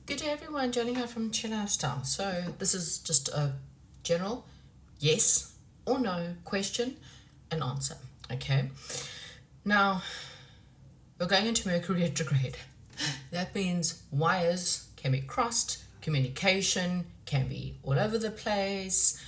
Good day everyone, Jolene Ann from Chill Lifestyle. So this is just a general yes or no question and answer. Okay. Now we're going into Mercury retrograde. That means wires can be crossed, communication can be all over the place.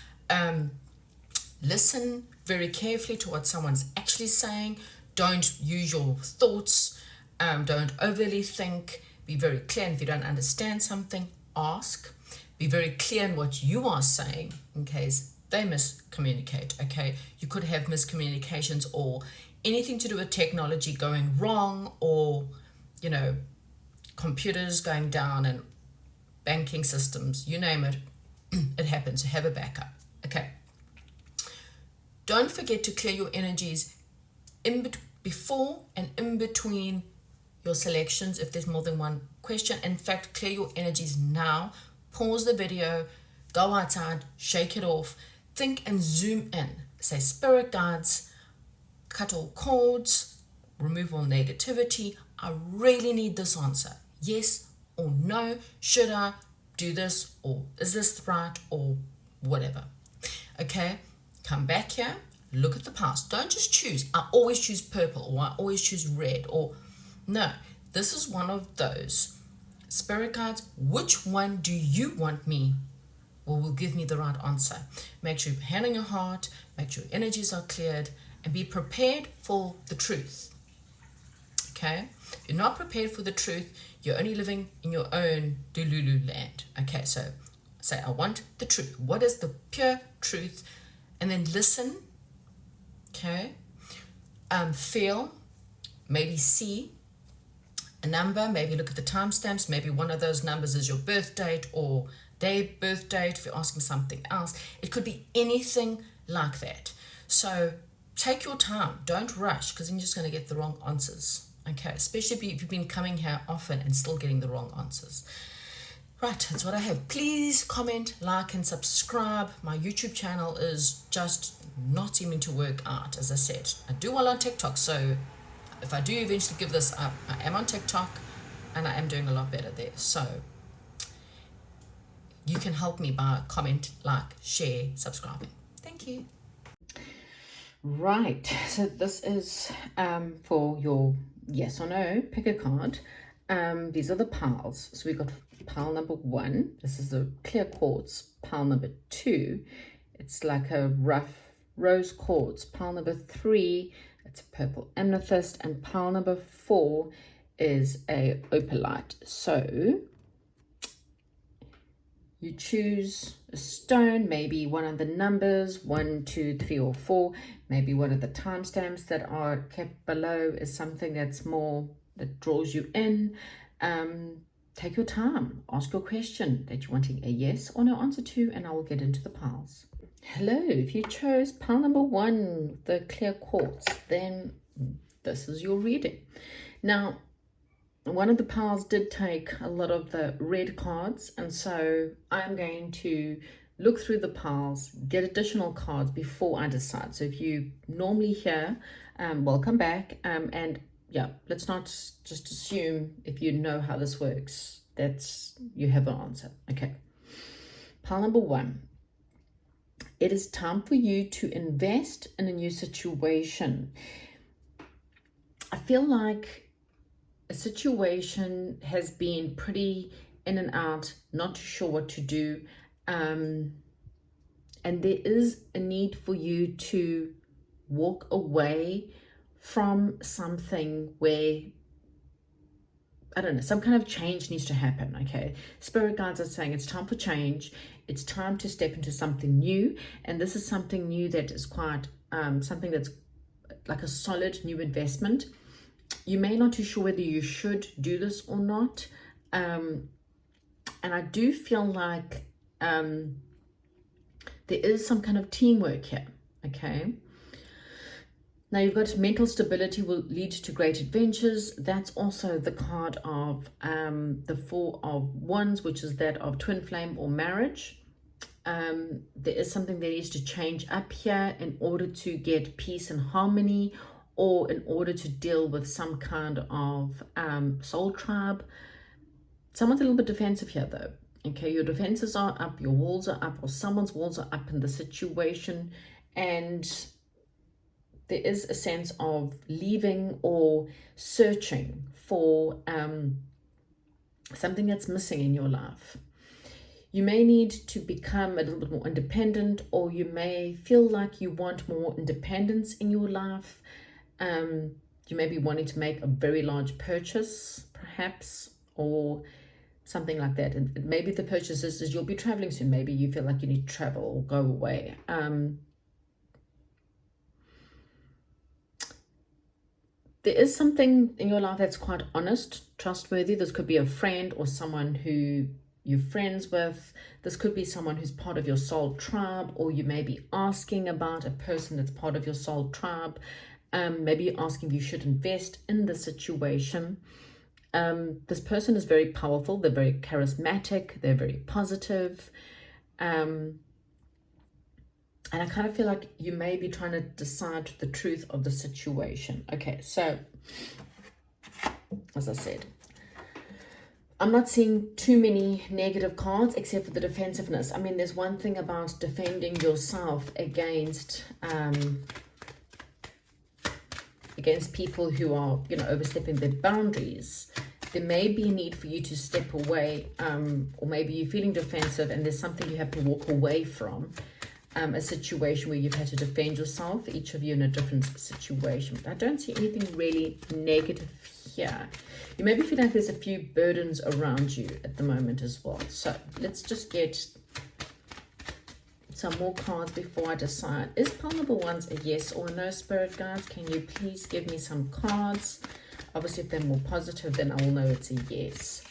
Listen very carefully to what someone's actually saying. Don't use your thoughts. Don't overly think. Be very clear. And if you don't understand something, ask. Be very clear in what you are saying in case they miscommunicate. Okay, you could have miscommunications or anything to do with technology going wrong, or computers going down and banking systems, you name it. It happens. Have a backup. Okay. Don't forget to clear your energies before and in between your selections if there's more than one question. In fact, clear your energies now. Pause the video, go outside, shake it off, think and zoom in. Say, spirit guides, cut all cords, remove all negativity. I really need this answer. Yes or no. Should I do this, or is this right, or whatever? Okay, come back here, look at the past. Don't just choose, I always choose purple, or I always choose red, or no. This is one of those spirit guides. Which one do you want me, or will give me the right answer? Make sure you hand on your heart, make sure your energies are cleared, and be prepared for the truth. Okay? If you're not prepared for the truth, you're only living in your own Delulu land. Okay, so say, I want the truth. What is the pure truth? And then listen. Okay? Feel, maybe see a number, maybe look at the timestamps. Maybe one of those numbers is your birth date or day birth date if you're asking something else. It could be anything like that. So take your time. Don't rush, because then you're just going to get the wrong answers. Okay, especially if you've been coming here often and still getting the wrong answers. Right, that's what I have. Please comment, like, and subscribe. My YouTube channel is just not seeming to work out. As I said, I do well on TikTok, so if I do eventually give this up, I am on TikTok and I am doing a lot better there. So you can help me by comment, like, share, subscribing. Thank you. Right, so this is for your yes or no. Pick a card. These are the piles. So we've got pile number 1. This is the clear quartz. Pile number 2, it's like a rough rose quartz. Pile number 3, it's a purple amethyst. And pile number 4 is a opalite. So you choose a stone, maybe one of the numbers 1, 2, 3, or 4. Maybe one of the timestamps that are kept below is something that's more, that draws you in. Take your time, ask your question that you're wanting a yes or no answer to, and I will get into the piles. Hello, if you chose pile number 1, the clear quartz, then this is your reading. Now, one of the piles did take a lot of the red cards, and so I'm going to look through the piles, get additional cards before I decide. So if you normally hear, welcome back, and yeah, let's not just assume if you know how this works, that's you have an answer. Okay, pile number 1. It is time for you to invest in a new situation. I feel like a situation has been pretty in and out, not too sure what to do. And there is a need for you to walk away from something where, I don't know, some kind of change needs to happen. Okay, spirit guides are saying it's time for change. It's time to step into something new, and this is something new that is quite something that's like a solid new investment. You may not be sure whether you should do this or not, and I do feel like there is some kind of teamwork here. Okay, now you've got mental stability will lead to great adventures. That's also the card of the 4 of Wands, which is that of twin flame or marriage. There is something that needs to change up here in order to get peace and harmony, or in order to deal with some kind of soul tribe. someone's a little bit defensive here though. Okay, your defenses are up, your walls are up, or someone's walls are up in the situation, and there is a sense of leaving or searching for something that's missing in your life. You may need to become a little bit more independent, or you may feel like you want more independence in your life. You may be wanting to make a very large purchase, perhaps, or something like that. And maybe the purchase is you'll be traveling soon. Maybe you feel like you need to travel or go away. There is something in your life that's quite honest, trustworthy. This could be a friend or someone who you're friends with. This could be someone who's part of your soul tribe, or you may be asking about a person that's part of your soul tribe. Maybe you're asking if you should invest in the situation. This person is very powerful. They're very charismatic. They're very positive. And I kind of feel like you may be trying to decide the truth of the situation. Okay, so as I said, I'm not seeing too many negative cards except for the defensiveness. I mean, there's one thing about defending yourself against people who are, overstepping their boundaries. There may be a need for you to step away, or maybe you're feeling defensive and there's something you have to walk away from. A situation where you've had to defend yourself, each of you in a different situation. But I don't see anything really negative here. You maybe feel like there's a few burdens around you at the moment as well. So let's just get some more cards before I decide. Is pile number ones a yes or a no, Spirit Guides? Can you please give me some cards? Obviously, if they're more positive, then I will know it's a yes.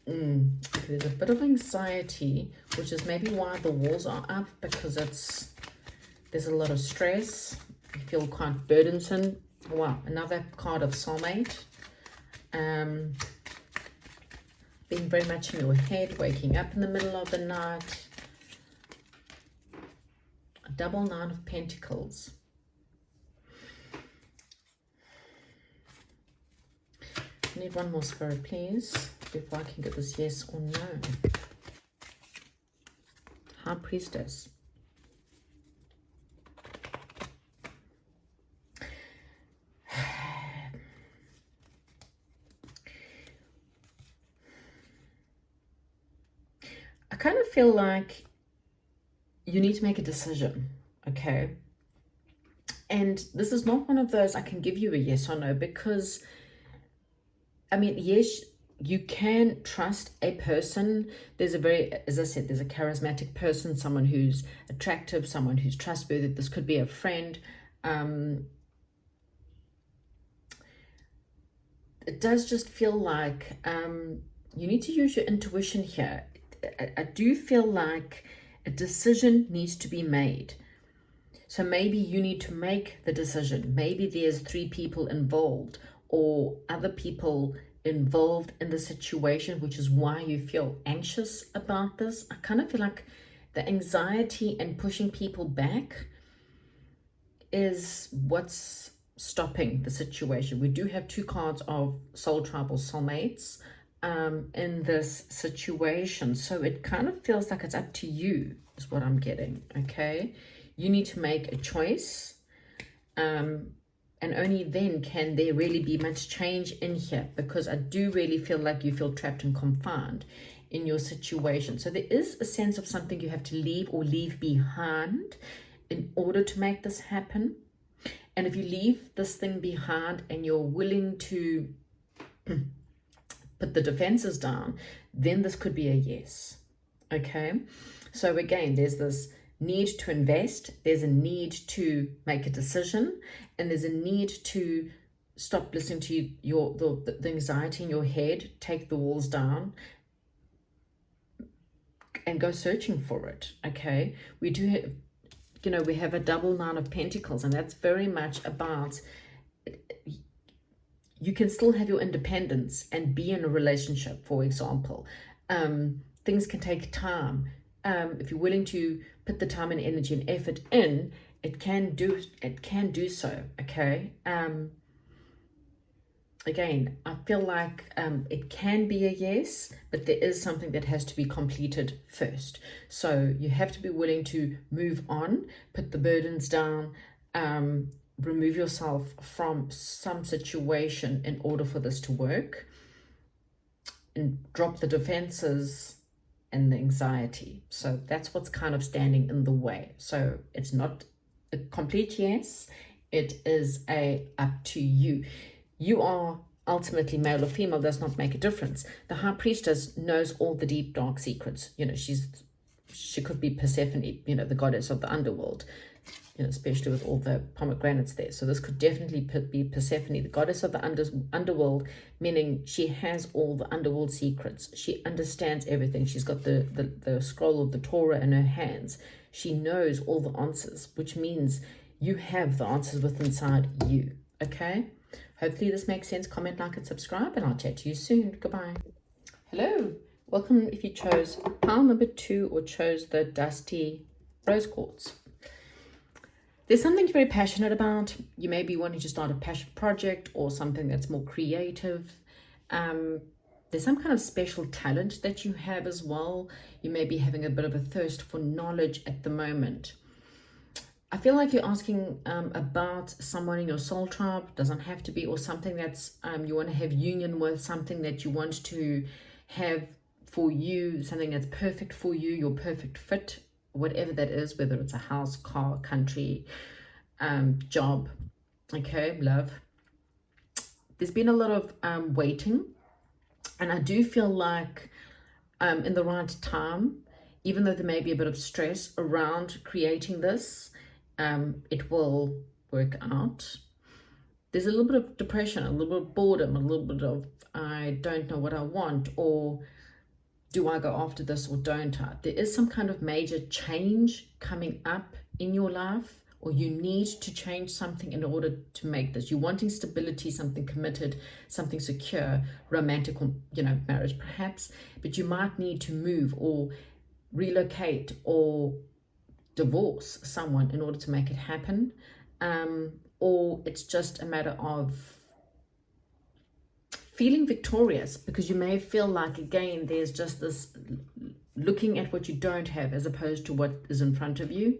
There's a bit of anxiety, which is maybe why the walls are up, because there's a lot of stress. You feel quite burdensome. Wow, another card of soulmate. Being very much in your head, waking up in the middle of the night. A double 9 of Pentacles. I need one more, Spirit, please, before I can get this yes or no. High Priestess. I kind of feel like you need to make a decision, okay? And this is not one of those I can give you a yes or no, because I mean, yes, you can trust a person. There's as I said, there's a charismatic person, someone who's attractive, someone who's trustworthy. This could be a friend. It does just feel like you need to use your intuition here. I do feel like a decision needs to be made. So maybe you need to make the decision. Maybe there's 3 people involved, or other people involved in the situation, which is why you feel anxious about this. I kind of feel like the anxiety and pushing people back is what's stopping the situation. We do have 2 cards of soul tribe or soulmates in this situation. So it kind of feels like it's up to you, is what I'm getting, okay? You need to make a choice. And only then can there really be much change in here, because I do really feel like you feel trapped and confined in your situation. So there is a sense of something you have to leave or leave behind in order to make this happen. And if you leave this thing behind and you're willing to put the defenses down, then this could be a yes, okay? So again, there's this need to invest, there's a need to make a decision, and there's a need to stop listening to the anxiety in your head, take the walls down, and go searching for it, okay? We do have, we have a double 9 of Pentacles, and that's very much about, you can still have your independence and be in a relationship, for example. Things can take time. If you're willing to put the time and energy and effort in, it can do so, okay? again, I feel like it can be a yes, but there is something that has to be completed first. So you have to be willing to move on, put the burdens down, remove yourself from some situation in order for this to work, and drop the defenses and the anxiety. So that's what's kind of standing in the way. So it's not a complete yes, it is a up to you. You are ultimately male or female, does not make a difference. The high priestess knows all the deep dark secrets. You know, she could be Persephone, you know, the goddess of the underworld, you know, especially with all the pomegranates there. So this could definitely be Persephone, the goddess of the underworld, meaning she has all the underworld secrets. She understands everything. She's got the scroll of the Torah in her hands. She knows all the answers, which means you have the answers within inside you. Okay? Hopefully this makes sense. Comment, like, and subscribe, and I'll chat to you soon. Goodbye. Hello. Welcome if you chose pile number 2 or chose the dusty rose quartz. There's something you're very passionate about. You may be wanting to start a passion project or something that's more creative. There's some kind of special talent that you have as well. You may be having a bit of a thirst for knowledge at the moment. I feel like you're asking about someone in your soul tribe. Doesn't have to be, or something that's you want to have union with, something that you want to have for you, something that's perfect for you, your perfect fit, whatever that is, whether it's a house, car, country, job, okay, love. There's been a lot of waiting, and I do feel like in the right time, even though there may be a bit of stress around creating this, it will work out. There's a little bit of depression, a little bit of boredom, a little bit of I don't know what I want, or do I go after this or don't I? There is some kind of major change coming up in your life, or you need to change something in order to make this. You're wanting stability, something committed, something secure, romantic, or, you know, marriage perhaps, but you might need to move or relocate or divorce someone in order to make it happen, or it's just a matter of feeling victorious, because you may feel like, again, there's just this looking at what you don't have as opposed to what is in front of you,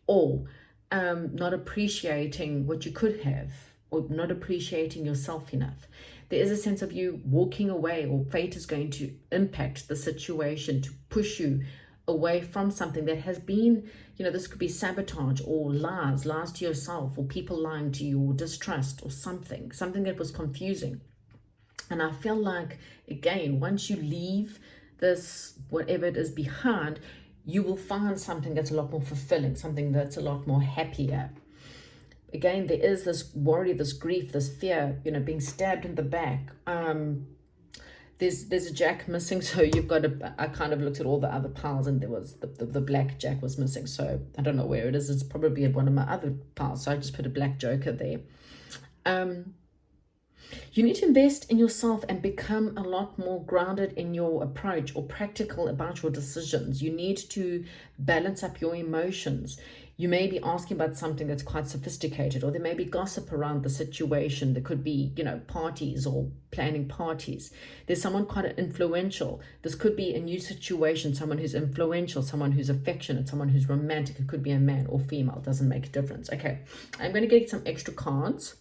or not appreciating what you could have, or not appreciating yourself enough. There is a sense of you walking away, or fate is going to impact the situation to push you away from something that has been, you know, this could be sabotage or lies to yourself, or people lying to you, or distrust, or something that was confusing. And I feel like, again, once you leave this, whatever it is, behind, you will find something that's a lot more fulfilling, something that's a lot more happier. Again, there is this worry, this grief, this fear, you know, being stabbed in the back. There's a jack missing, so you've got I kind of looked at all the other piles, and there was the black jack was missing, so I don't know where it is. It's probably at one of my other piles, so I just put a black joker there. You need to invest in yourself and become a lot more grounded in your approach, or practical about your decisions. You need to balance up your emotions. You may be asking about something that's quite sophisticated, or there may be gossip around the situation. There could be, you know, parties or planning parties. There's someone quite influential. This could be a new situation, someone who's influential, someone who's affectionate, someone who's romantic. It could be a man or female, it doesn't make a difference. Okay, I'm going to get some extra cards,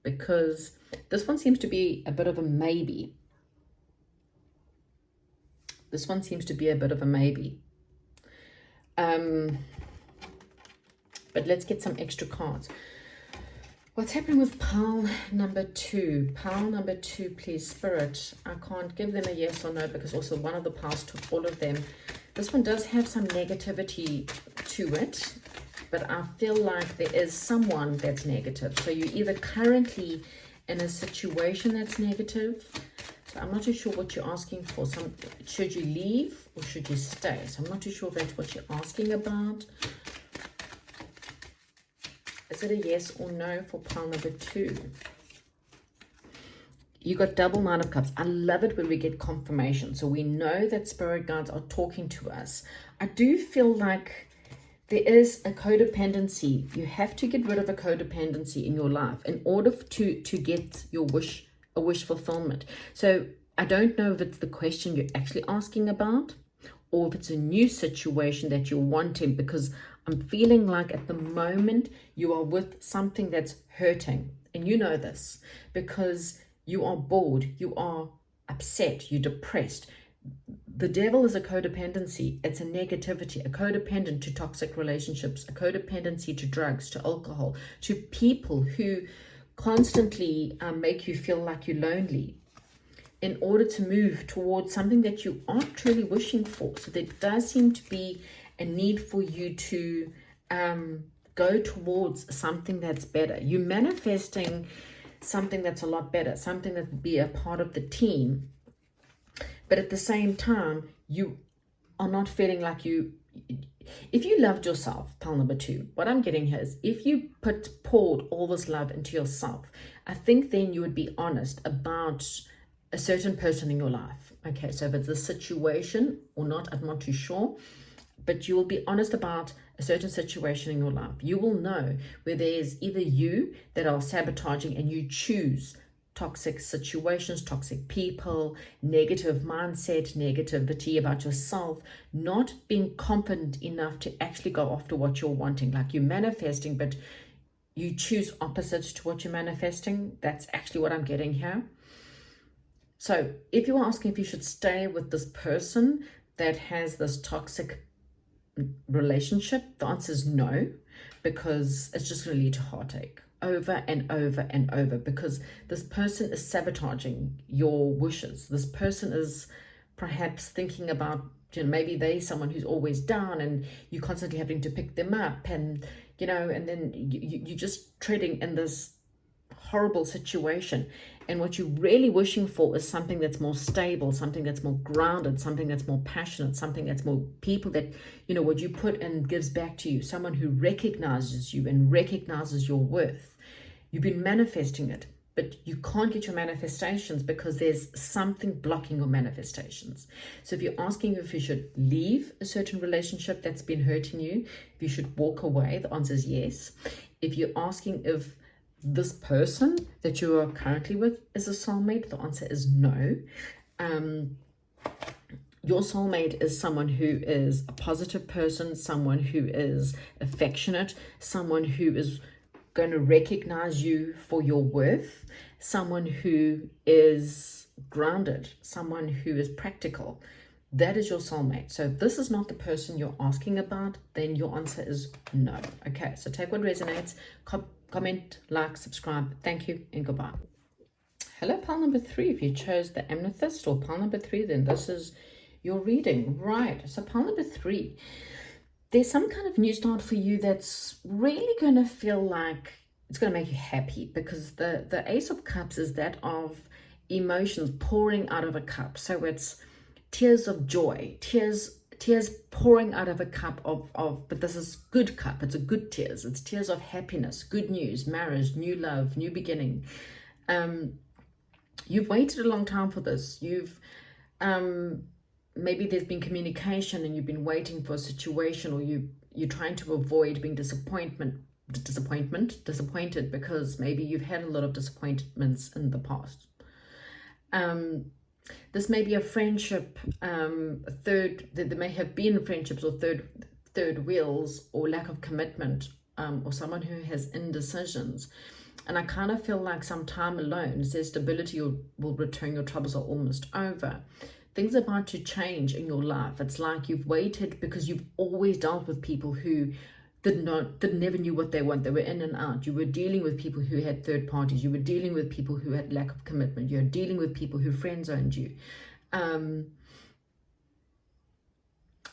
because this one seems to be a bit of a maybe. This one seems to be a bit of a maybe. But let's get some extra cards. What's happening with pile number 2? Pile number 2, please, Spirit. I can't give them a yes or no, because also one of the piles took all of them. This one does have some negativity to it, but I feel like there is someone that's negative. So you're either currently in a situation that's negative. So I'm not too sure what you're asking for. Should you leave or should you stay? So I'm not too sure if that's what you're asking about. Is it a yes or no for pile number 2? You got double 9 of cups. I love it when we get confirmation. So we know that spirit guides are talking to us. I do feel like there is a codependency. You have to get rid of a codependency in your life in order to get your a wish fulfillment. So I don't know if it's the question you're actually asking about, or if it's a new situation that you're wanting, because I'm feeling like at the moment you are with something that's hurting. And you know this because you are bored, you are upset, you're depressed. The devil is a codependency. It's a negativity, a codependent to toxic relationships, a codependency to drugs, to alcohol, to people who constantly make you feel like you're lonely, in order to move towards something that you aren't truly wishing for. So there does seem to be a need for you to go towards something that's better. You're manifesting something that's a lot better, something that will be a part of the team. But at the same time, you are not feeling like you... If you loved yourself, pile number 2, what I'm getting here is if you poured all this love into yourself, I think then you would be honest about a certain person in your life. Okay, so if it's a situation or not, I'm not too sure, but you will be honest about a certain situation in your life. You will know where there's either you that are sabotaging and you choose toxic situations, toxic people, negative mindset, negativity about yourself, not being confident enough to actually go after what you're wanting. Like you're manifesting, but you choose opposite to what you're manifesting. That's actually what I'm getting here. So if you're asking if you should stay with this person that has this toxic relationship, the answer is no, because it's just going to lead to heartache over and over and over, because this person is sabotaging your wishes. This person is perhaps thinking about, maybe they're someone who's always down and you're constantly having to pick them up, and and then you're just treading in this horrible situation. And what you're really wishing for is something that's more stable, something that's more grounded, something that's more passionate, something that's more people that, what you put in gives back to you, someone who recognizes you and recognizes your worth. You've been manifesting it, but you can't get your manifestations because there's something blocking your manifestations. So if you're asking if you should leave a certain relationship that's been hurting you, if you should walk away, the answer is yes. If you're asking if this person that you are currently with is a soulmate, the answer is no. Your soulmate is someone who is a positive person, someone who is affectionate, someone who is going to recognize you for your worth, someone who is grounded, someone who is practical. That is your soulmate. So if this is not the person you're asking about, then your answer is no. Okay, so take what resonates. Comment, like, subscribe. Thank you and goodbye. Hello, pile number 3. If you chose the amethyst or pile number 3, then this is your reading. Right, so pile number 3. There's some kind of new start for you that's really going to feel like it's going to make you happy, because the Ace of Cups is that of emotions pouring out of a cup. So it's tears of joy, tears pouring out of a cup but this is good cup. It's a good tears. It's tears of happiness, good news, marriage, new love, new beginning. You've waited a long time for this. You've maybe there's been communication and you've been waiting for a situation, or you're trying to avoid being disappointed because maybe you've had a lot of disappointments in the past. This may be a friendship, there may have been friendships or third wheels, or lack of commitment, or someone who has indecisions. And I kind of feel like some time alone, says stability will return, your troubles are almost over. Things are about to change in your life. It's like you've waited because you've always dealt with people who never knew what they want. They were in and out. You were dealing with people who had third parties. You were dealing with people who had lack of commitment. You're dealing with people who friend-zoned you. And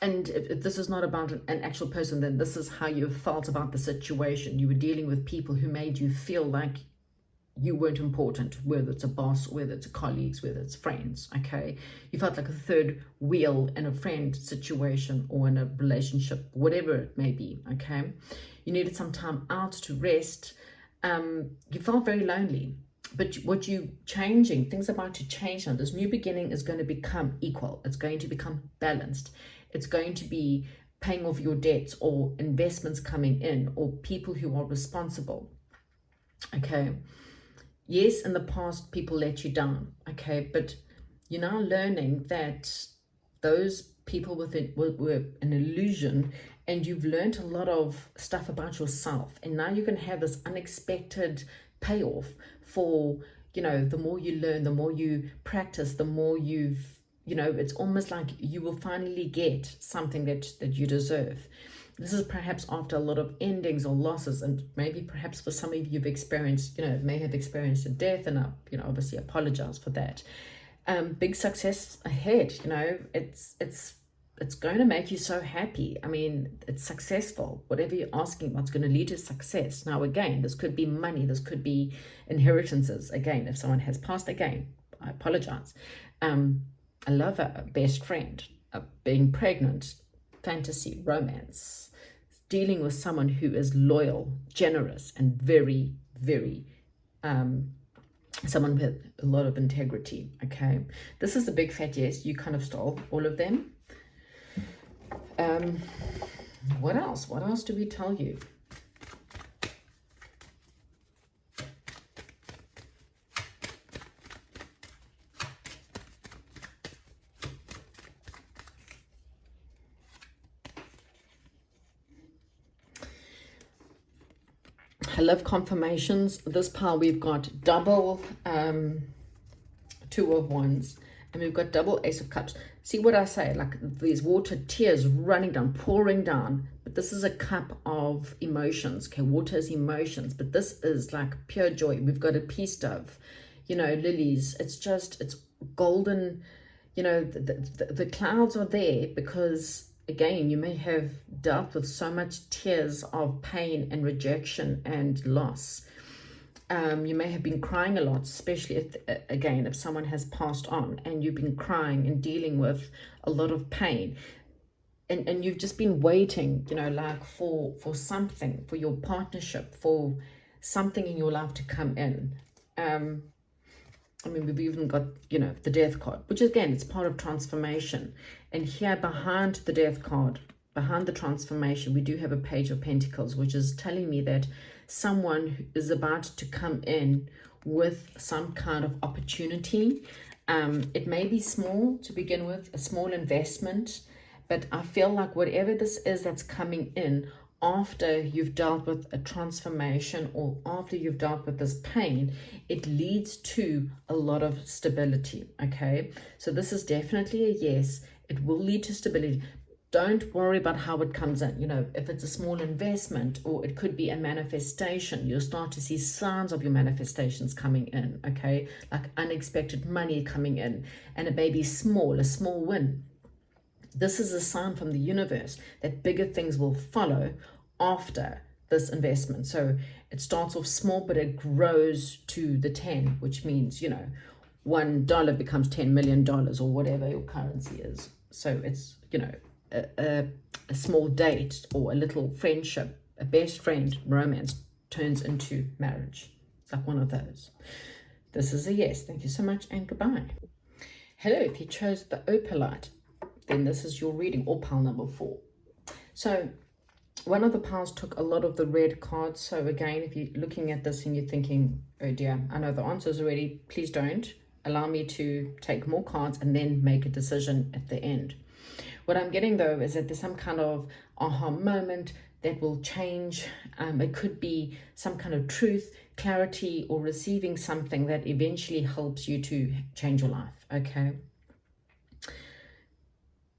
if this is not about an actual person, then this is how you felt about the situation. You were dealing with people who made you feel like you weren't important, whether it's a boss, whether it's colleagues, whether it's friends, okay? You felt like a third wheel in a friend situation or in a relationship, whatever it may be, okay? You needed some time out to rest. You felt very lonely, but what you changing, things are about to change now. This new beginning is going to become equal. It's going to become balanced. It's going to be paying off your debts, or investments coming in, or people who are responsible. Okay, yes, in the past people let you down, okay, but you're now learning that those people with it were an illusion, and you've learned a lot of stuff about yourself, and now you're going to have this unexpected payoff for, you know, the more you learn, the more you practice, the more you've, you know, it's almost like you will finally get something that you deserve. This is perhaps after a lot of endings or losses, and maybe perhaps for some of you you've experienced, you know, may have experienced a death, and I, you know, obviously apologize for that. Big success ahead, you know, it's going to make you so happy. I mean, it's successful. Whatever you're asking, what's going to lead to success. Now, again, this could be money, this could be inheritances. Again, if someone has passed, again, I apologize. A lover, a best friend, being pregnant, fantasy, romance, dealing with someone who is loyal, generous, and very, very, someone with a lot of integrity. Okay, this is a big fat yes. You kind of stole all of them. What else? What else do we tell you? I love confirmations. This pile we've got double Two of Wands, and we've got double Ace of Cups. See what I say, like these water tears running down, pouring down, but this is a cup of emotions. Okay, water is emotions, but this is like pure joy. We've got a peace dove, you know, lilies. It's just, it's golden, you know, the clouds are there because, again, you may have dealt with so much tears of pain and rejection and loss. You may have been crying a lot, especially if, again, if someone has passed on and you've been crying and dealing with a lot of pain, and you've just been waiting, you know, like for something, for your partnership, for something in your life to come in. I mean, we've even got, you know, the death card, which again, it's part of transformation. And here behind the death card, behind the transformation, we do have a Page of Pentacles, which is telling me that someone is about to come in with some kind of opportunity. It may be small to begin with, a small investment, but I feel like whatever this is that's coming in after you've dealt with a transformation, or after you've dealt with this pain, it leads to a lot of stability. Okay, so this is definitely a yes. It will lead to stability. Don't worry about how it comes in. You know, if it's a small investment, or it could be a manifestation, you'll start to see signs of your manifestations coming in. Okay, like unexpected money coming in, and it may be small, a small win. This is a sign from the universe that bigger things will follow after this investment. So it starts off small, but it grows to the 10, which means, you know, $1 becomes $10 million, or whatever your currency is. So it's, you know, a small date or a little friendship, a best friend romance turns into marriage. It's like one of those. This is a yes. Thank you so much, and goodbye. Hello, if you chose the opalite, then this is your reading, or pile number 4. So one of the piles took a lot of the red cards. So again, if you're looking at this and you're thinking, oh dear, I know the answers already, please don't. Allow me to take more cards and then make a decision at the end. What I'm getting though is that there's some kind of aha moment that will change. It could be some kind of truth, clarity, or receiving something that eventually helps you to change your life. Okay.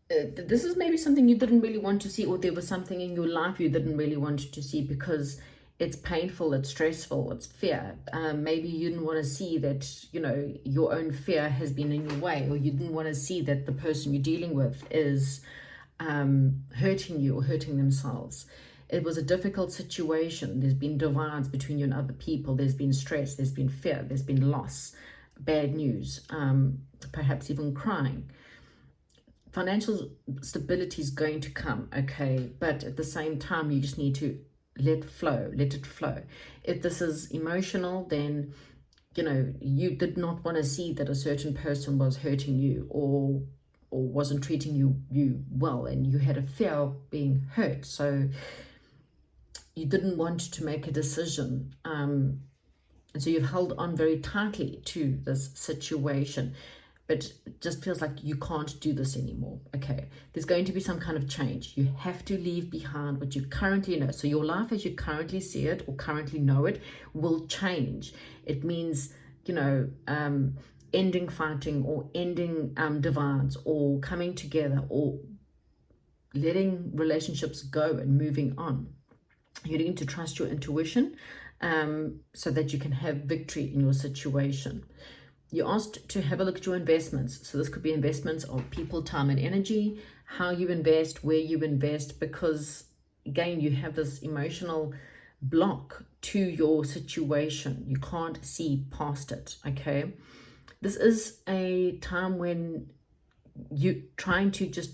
This is maybe something you didn't really want to see, or there was something in your life you didn't really want to see because it's painful, it's stressful, it's fear. Maybe you didn't want to see that, you know, your own fear has been in your way, or you didn't want to see that the person you're dealing with is hurting you or hurting themselves. It was a difficult situation. There's been divides between you and other people. There's been stress, there's been fear, there's been loss, bad news, perhaps even crying. Financial stability is going to come, okay, but at the same time, you just need to let it flow. If this is emotional, then, you know, you did not want to see that a certain person was hurting you, or or wasn't treating you well, and you had a fear of being hurt, so you didn't want to make a decision, and so you've held on very tightly to this situation, but it just feels like you can't do this anymore. Okay, there's going to be some kind of change. You have to leave behind what you currently know. So your life as you currently see it or currently know it will change. It means, ending fighting, or ending divides, or coming together, or letting relationships go and moving on. You need to trust your intuition so that you can have victory in your situation. You're asked to have a look at your investments. So this could be investments of people, time, and energy, how you invest, where you invest, because again, you have this emotional block to your situation. You can't see past it, okay? This is a time when you're trying to just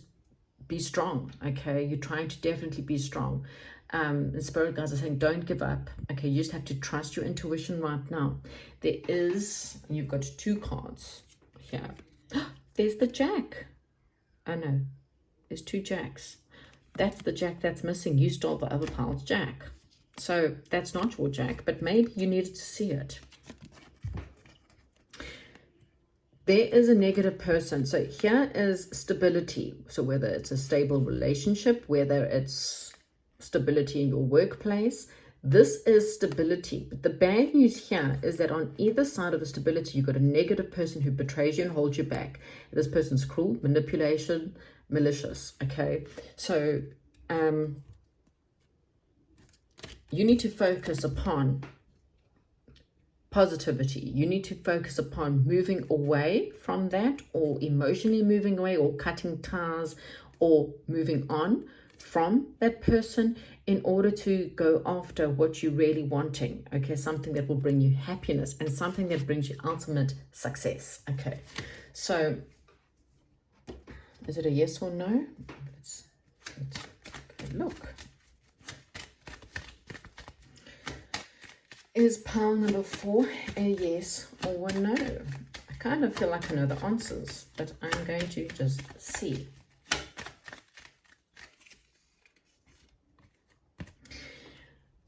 be strong, okay? You're trying to definitely be strong. The spirit guides are saying, don't give up. Okay, you just have to trust your intuition right now. There is, and you've got 2 cards here. There's the Jack. Oh no, there's 2 Jacks. That's the Jack that's missing. You stole the other pile's Jack. So that's not your Jack, but maybe you needed to see it. There is a negative person. So here is stability. So whether it's a stable relationship, whether it's stability in your workplace, this is stability. But the bad news here is that on either side of the stability, you've got a negative person who betrays you and holds you back. This person's cruel, manipulation, malicious. Okay, so you need to focus upon positivity. You need to focus upon moving away from that, or emotionally moving away, or cutting ties, or moving on from that person in order to go after what you're really wanting. Okay, something that will bring you happiness and something that brings you ultimate success. Okay, so is it a yes or no? Let's go look. Is pile number 4 a yes or a no? I kind of feel like I know the answers, but I'm going to just see.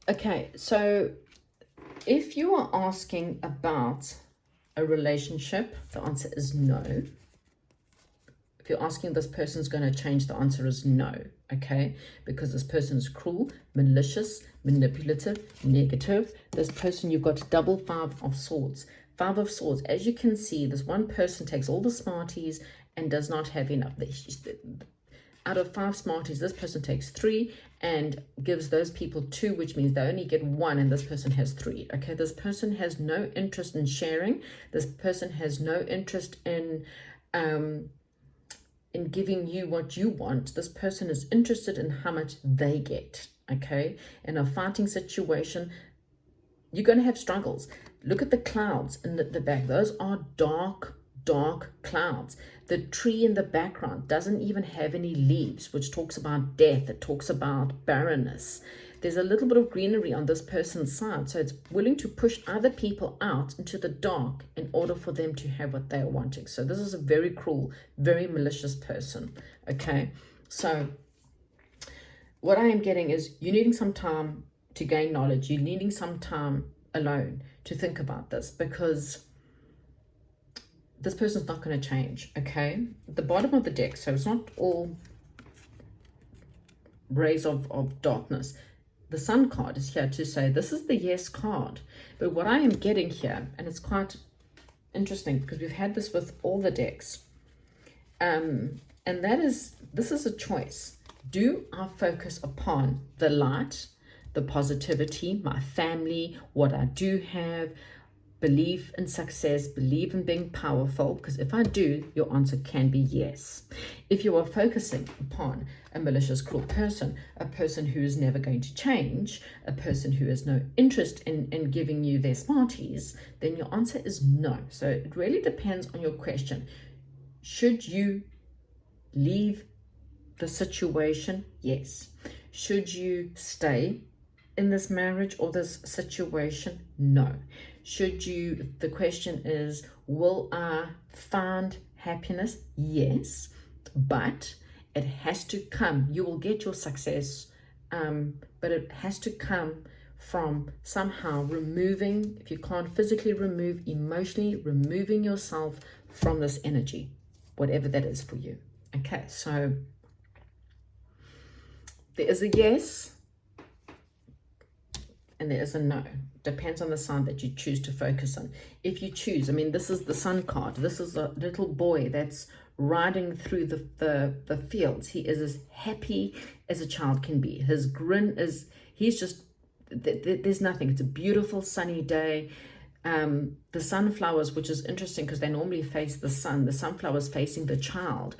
Okay, so if you are asking about a relationship, the answer is no. If you're asking this person's going to change, the answer is no, okay? Because this person is cruel, malicious, manipulative, negative. This person, you've got double 5 of swords. 5 of swords. As you can see, this one person takes all the smarties and does not have enough. Out of 5 smarties, this person takes 3 and gives those people 2, which means they only get 1 and this person has 3. Okay, this person has no interest in sharing. This person has no interest in giving you what you want. This person is interested in how much they get. Okay, in a fighting situation, you're going to have struggles. Look at the clouds in the back. Those are dark clouds. The tree in the background doesn't even have any leaves, which talks about death. It talks about barrenness. There's a little bit of greenery on this person's side, so it's willing to push other people out into the dark in order for them to have what they're wanting. So this is a very cruel, very malicious person. Okay, so what I am getting is you're needing some time to gain knowledge. You're needing some time alone to think about this, because this person's not going to change. Okay, the bottom of the deck, so it's not all rays of darkness. The Sun card is here to say this is the yes card. But what I am getting here, and it's quite interesting because we've had this with all the decks, and that is, this is a choice. Do I focus upon the light, the positivity, my family, what I do have, believe in success, believe in being powerful? Because if I do, your answer can be yes. If you are focusing upon a malicious, cruel person, a person who is never going to change, a person who has no interest in giving you their smarties, then your answer is no. So it really depends on your question. Should you leave the situation? Yes. Should you stay in this marriage or this situation? No. Should you, the question is, will I find happiness? Yes. but it has to come. You will get your success, but it has to come from somehow removing, if you can't physically remove, emotionally removing yourself from this energy, whatever that is for you. Okay, so there is a yes and there is a no. Depends on the sign that you choose to focus on. If you choose, I mean, this is the sun card. This is a little boy that's riding through the fields. He is as happy as a child can be. His grin is, he's just, there's nothing. It's a beautiful sunny day. The sunflowers, which is interesting because they normally face the sun, the sunflowers facing the child.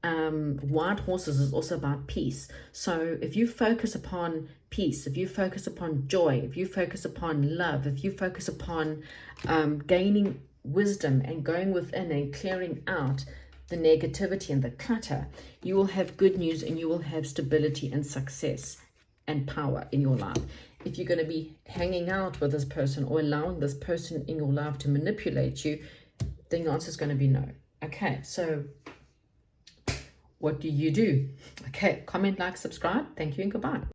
White horses is also about peace. So if you focus upon peace, if you focus upon joy, if you focus upon love, if you focus upon gaining wisdom and going within and clearing out the negativity and the clutter, you will have good news and you will have stability and success and power in your life. If you're going to be hanging out with this person or allowing this person in your life to manipulate you, then the answer is going to be no. Okay, so what do you do? Okay, comment, like, subscribe. Thank you and goodbye.